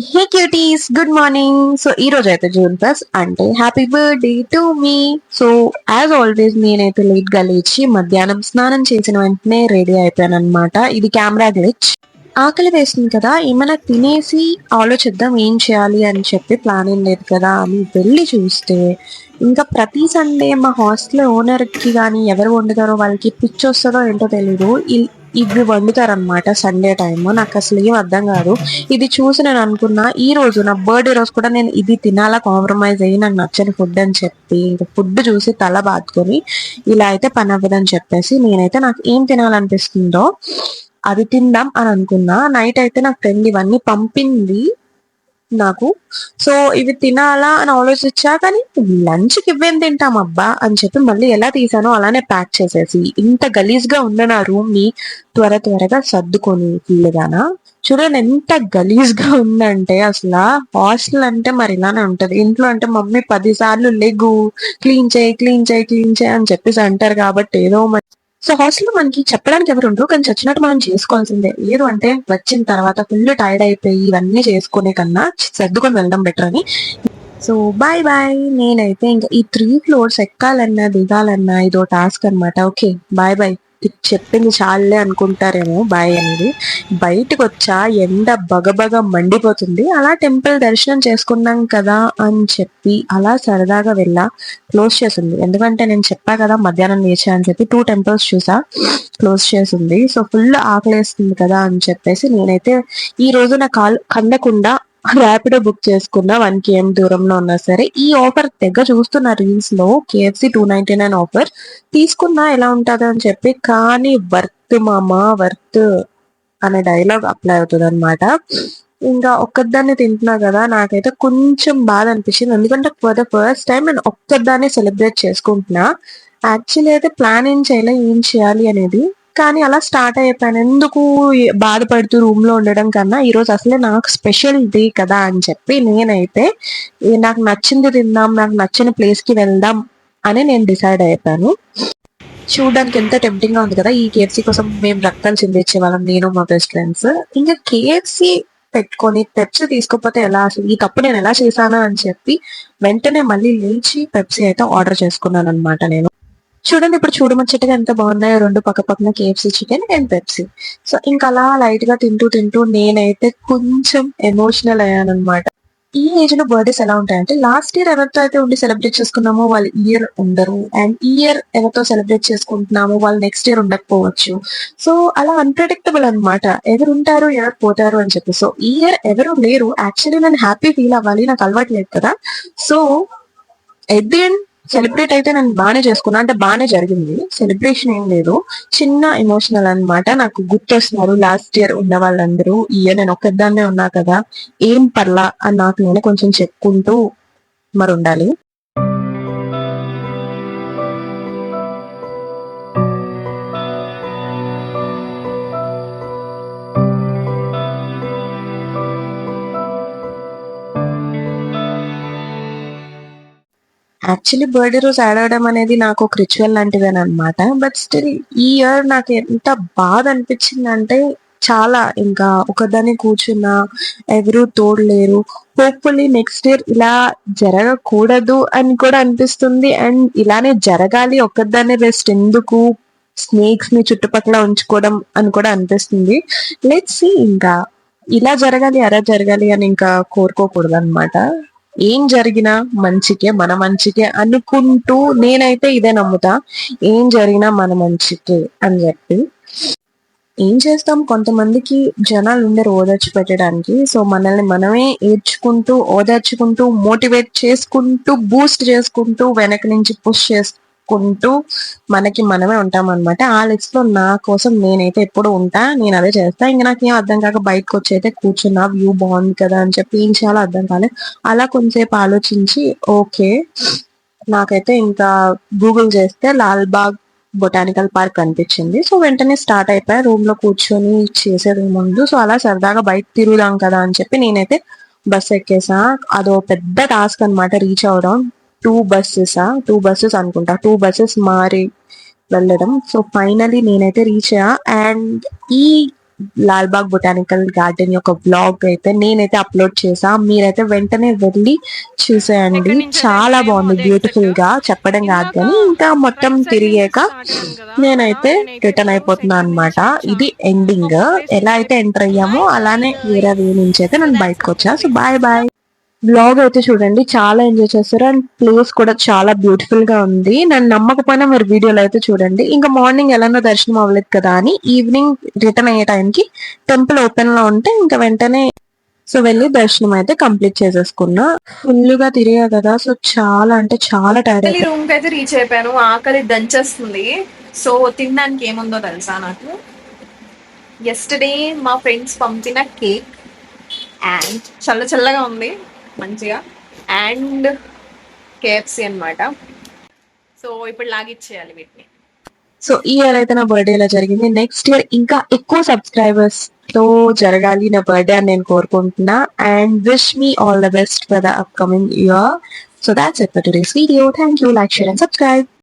హే cuties, good morning. So ఈ రోజు అయితే జూన్ 1 అంటే happy birthday to me. So as always నేనైతే లేట్ గా లేచి మధ్యాహ్నం స్నానం చేసిన వెంటనే రెడీ అయిపోయాను అనమాట. ఇది కెమెరా గ్లిచ్. ఆకలి వేస్తుంది కదా, ఏమైనా తినేసి ఆలోచిద్దాం ఏం చేయాలి అని చెప్పి ప్లాన్ ఏం లేదు కదా అని వెళ్ళి చూస్తే ఇంకా ప్రతి సండే మా హాస్టల్ ఓనర్కి కానీ ఎవరు వండుతారో వాళ్ళకి పిచ్చి వస్తుందో ఏంటో తెలీదు, ఇవి వండుతారనమాట సండే టైమ్. నాకు అసలు ఏం అర్థం కాదు. ఇది చూసి నేను అనుకున్నా ఈ రోజు నా బర్త్డే రోజు కూడా నేను ఇది తినాలా, కాంప్రమైజ్ అయ్యి నాకు నచ్చని ఫుడ్ అని చెప్పి ఇంకా ఫుడ్ చూసి తల బాదుకొని ఇలా అయితే పని అవ్వదని చెప్పేసి నేనైతే నాకు ఏం తినాలనిపిస్తుందో అది తిందాం అని అనుకున్నా. నైట్ అయితే నాకు ఫ్రెండ్ ఇవన్నీ పంపింది నాకు. సో ఇవి తినాలా అని ఆలోచించా, కానీ లంచ్కి ఇవేం తింటాం అబ్బా అని చెప్పి మళ్ళీ ఎలా తీసానో అలానే ప్యాక్ చేసేసి ఇంత గలీజ్ గా ఉన్న నా రూమ్ ని త్వరగా సర్దుకొని ఫుల్గానా. చూడండి ఎంత గలీజ్ గా ఉందంటే, అసలు హాస్టల్ అంటే మరి ఇలానే ఉంటది. ఇంట్లో అంటే మమ్మీ 10 సార్లు లెగు, క్లీన్ చేయి అని చెప్పేసి అంటారు కాబట్టి ఏదో. సో హాస్టల్లో మనకి చెప్పడానికి ఎవరు ఉండరు, కానీ చచ్చినట్టు మనం చేసుకోవాల్సిందే. లేదు అంటే వచ్చిన తర్వాత ఫుల్ టైర్డ్ అయిపోయి ఇవన్నీ చేసుకునే కన్నా సర్దుకొని వెళ్ళడం బెటర్ అని. So bye bye. నేనైతే ఇంకా ఈ 3 floors ఎక్కాలన్నా దిగాలన్నా ఇదో టాస్క్ అనమాట. ఓకే బాయ్ బాయ్, చెప్పింది చాలే అనుకుంటారేమో బాయ్ అనేది. బయటకు వచ్చా ఎండ బగబగ మండిపోతుంది. అలా టెంపుల్ దర్శనం చేసుకున్నాం కదా అని చెప్పి అలా సరదాగా వెళ్ళా. క్లోజ్ చేసింది, ఎందుకంటే నేను చెప్పా కదా మధ్యాహ్నం లేచా అని చెప్పి 2 temples చూసా, క్లోజ్ చేసింది. సో ఫుల్ ఆకలేస్తుంది కదా అని చెప్పేసి నేనైతే ఈ రోజు నా కాలు కందకుండా ర్యాపిడో బుక్ చేసుకున్నా. 1 km దూరంలో ఉన్నా సరే. ఈ ఆఫర్ తెగ చూస్తున్నా రీల్స్ లో, KFC 299 ఆఫర్ తీసుకున్నా ఎలా ఉంటది అని చెప్పి. కానీ వర్త్ మామా వర్త్ అనే డైలాగ్ అప్లై అవుతుంది అనమాట. ఇంకా ఒక్కదాన్ని తింటున్నా కదా, నాకైతే కొంచెం బాధ అనిపించింది. ఎందుకంటే ఫర్ ద ఫస్ట్ టైం నేను ఒక్కదాన్ని సెలబ్రేట్ చేసుకుంటున్నా. యాక్చువల్లీ అయితే ప్లాన్ ఏం చేయలే ఏం చేయాలి అనేది, కానీ అలా స్టార్ట్ అయిపోయాను. ఎందుకు బాధపడుతూ రూమ్ లో ఉండడం కన్నా ఈ రోజు అసలే నాకు స్పెషల్ డే కదా అని చెప్పి నేనైతే నాకు నచ్చింది తిందాం, నాకు నచ్చిన ప్లేస్ కి వెళ్దాం అని నేను డిసైడ్ అయిపోయాను. చూడడానికి ఎంత టెంప్టింగ్ గా ఉంది కదా. ఈ KFC కోసం మేము రక్తాలు చిందించే వాళ్ళం, నేను మా బెస్ట్ ఫ్రెండ్స్. ఇంకా KFC పెట్టుకొని పెప్సీ తీసుకోకపోతే ఎలా, అసలు ఈ తప్పు నేను ఎలా చేశానా అని చెప్పి వెంటనే మళ్ళీ లేచి పెప్సీ అయితే ఆర్డర్ చేసుకున్నాను అనమాట నేను. చూడండి ఇప్పుడు చూడముచ్చటగా ఎంత బాగున్నాయో, 2 పక్కన KFC chicken and Pepsi. So ఇంకా అలా లైట్ గా తింటూ నేనైతే కొంచెం ఎమోషనల్ అయ్యాను అనమాట. ఈ ఏజ్ లో బర్త్డేస్ ఎలా ఉంటాయంటే, లాస్ట్ ఇయర్ ఎవరితో అయితే ఉండి సెలబ్రేట్ చేసుకున్నామో వాళ్ళు ఇయర్ ఉండరు, అండ్ ఈ ఇయర్ ఎవరితో సెలబ్రేట్ చేసుకుంటున్నామో వాళ్ళు నెక్స్ట్ ఇయర్ ఉండకపోవచ్చు. సో అలా అన్ప్రెడిక్టబుల్ అనమాట, ఎవరు ఉంటారు ఎవరు పోతారు అని చెప్పి. సో ఈ ఇయర్ ఎవరు లేరు. యాక్చువల్లీ నేను హ్యాపీ ఫీల్ అవ్వాలి, నాకు అలవాటు లేదు కదా. So at the end celebrate అయితే నేను బాగానే చేసుకున్నా, అంటే బాగానే జరిగింది. సెలబ్రేషన్ ఏం లేదు, చిన్న ఎమోషనల్ అన్నమాట. నాకు గుర్తొస్తున్నారు లాస్ట్ ఇయర్ ఉన్న వాళ్ళందరూ. ఈ ఇయర్ నేను ఒక్కదాన్నే ఉన్నా కదా, ఏం పర్లా అని నాకు నేను కొంచెం చెప్పుకుంటూ మరి ఉండాలి. యాక్చువల్లీ బర్త్డే రోజు ఆడవడం అనేది నాకు ఒక రిచువల్ లాంటిదేనమాట. బట్ స్టిల్ ఈ ఇయర్ నాకు ఎంత బాధ అనిపించిందంటే చాలా. ఇంకా ఒకదాన్ని కూర్చున్నా, ఎవరు తోడు లేరు. హోప్ఫుల్లీ నెక్స్ట్ ఇయర్ ఇలా జరగకూడదు అని కూడా అనిపిస్తుంది, అండ్ ఇలానే జరగాలి, ఒక్కదాన్ని రెస్ట్ ఎందుకు, స్నేక్స్ ని చుట్టుపక్కల ఉంచుకోవడం అని కూడా అనిపిస్తుంది. లెట్స్ సీ, ఇంకా ఇలా జరగాలి అలా జరగాలి అని ఇంకా కోరుకోకూడదు అనమాట. ఏం జరిగినా మంచికే, మన మంచికే అనుకుంటూ నేనైతే ఇదే నమ్ముతా, ఏం జరిగినా మన మంచికే అని చెప్పి. ఏం చేస్తాం, కొంతమందికి జనాలు ఉండరు ఓదార్చి పెట్టడానికి. సో మనల్ని మనమే ఏడ్చుకుంటూ ఓదార్చుకుంటూ మోటివేట్ చేసుకుంటూ బూస్ట్ చేసుకుంటూ వెనక నుంచి పుష్ చేసుకుంటూ మనకి మనమే ఉంటాం అనమాట. ఆ లిస్ట్ లో నా కోసం నేనైతే ఎప్పుడు ఉంటా, నేను అదే చేస్తా. ఇంకా నాకు ఏం అర్థం కాక బయటకు వచ్చి అయితే కూర్చున్నా, వ్యూ బాగుంది కదా అని చెప్పి ఏం చేయాలో అర్థం కాలేదు. అలా కొంతసేపు ఆలోచించి ఓకే, నాకైతే ఇంకా గూగుల్ చేస్తే లాల్ బాగ్ బొటానికల్ పార్క్ కనిపించింది. సో వెంటనే స్టార్ట్ అయిపోయా, రూమ్ లో కూర్చొని చేసేది ముందు. సో అలా సరదాగా బయట తిరుగుదాం కదా అని చెప్పి నేనైతే బస్ ఎక్కేసా. అదో పెద్ద టాస్క్ అనమాట రీచ్ అవడం. 2 buses అనుకుంటా, 2 buses మారి వెళ్ళడం. సో ఫైనలీ నేనైతే రీచ్ అయ్యా. అండ్ ఈ లాల్బాగ్ బొటానికల్ గార్డెన్ యొక్క బ్లాగ్ అయితే నేనైతే అప్లోడ్ చేసా. మీరైతే వెంటనే వెళ్ళి చూసేయండి. చాలా బాగుంది, బ్యూటిఫుల్ గా. చెప్పడం కాదు కానీ ఇంకా మొత్తం తిరిగాక నేనైతే రిటర్న్ అయిపోతున్నా అనమాట. ఇది ఎండింగ్. ఎలా అయితే ఎంటర్ అయ్యామో అలానే వేరే వే నుంచి అయితే నేను బయటకు వచ్చా. So bye bye. బ్లాగ్ అయితే చూడండి, చాలా ఎంజాయ్ చేస్తారు. అండ్ ప్లేస్ కూడా చాలా బ్యూటిఫుల్ గా ఉంది. నన్ను నమ్మకపోయినా మీరు వీడియోలో అయితే చూడండి. ఇంకా మార్నింగ్ ఎలానో దర్శనం అవ్వలేదు కదా అని ఈవినింగ్ రిటర్న్ అయ్యే టైంకి టెంపుల్ ఓపెన్ లో ఉంటే ఇంకా వెంటనే సో వెళ్ళి దర్శనం అయితే కంప్లీట్ చేసేసుకున్నా. ఫుల్ గా తిరిగా కదా, సో చాలా అంటే చాలా టైర్డ్ అయిపోయి రూమ్ కి అయితే రీచ్ అయిపోయాను. ఆకలి దంచేస్తుంది. సో తినడానికి ఏముందో తెలుసా నాకు? ఎస్టర్డే మా ఫ్రెండ్స్ పంపిన కేక్ అండ్ చల్ల చల్లగా ఉంది మంచిగా, అండ్ కేఎఫ్సి అన్నమాట. సో ఇప్పుడు లాగిచ్చేయాలి వీటిని. సో ఈ ఇయర్ అయితే నా బర్త్డే ఇలా జరిగింది. నెక్స్ట్ ఇయర్ ఇంకా ఎక్కువ సబ్స్క్రైబర్స్ తో జరగాలి నా బర్త్డే అని నేను కోరుకుంటున్నా. And wish me all the best for the upcoming year. So that's it for today's video. Thank you. Like, share and subscribe.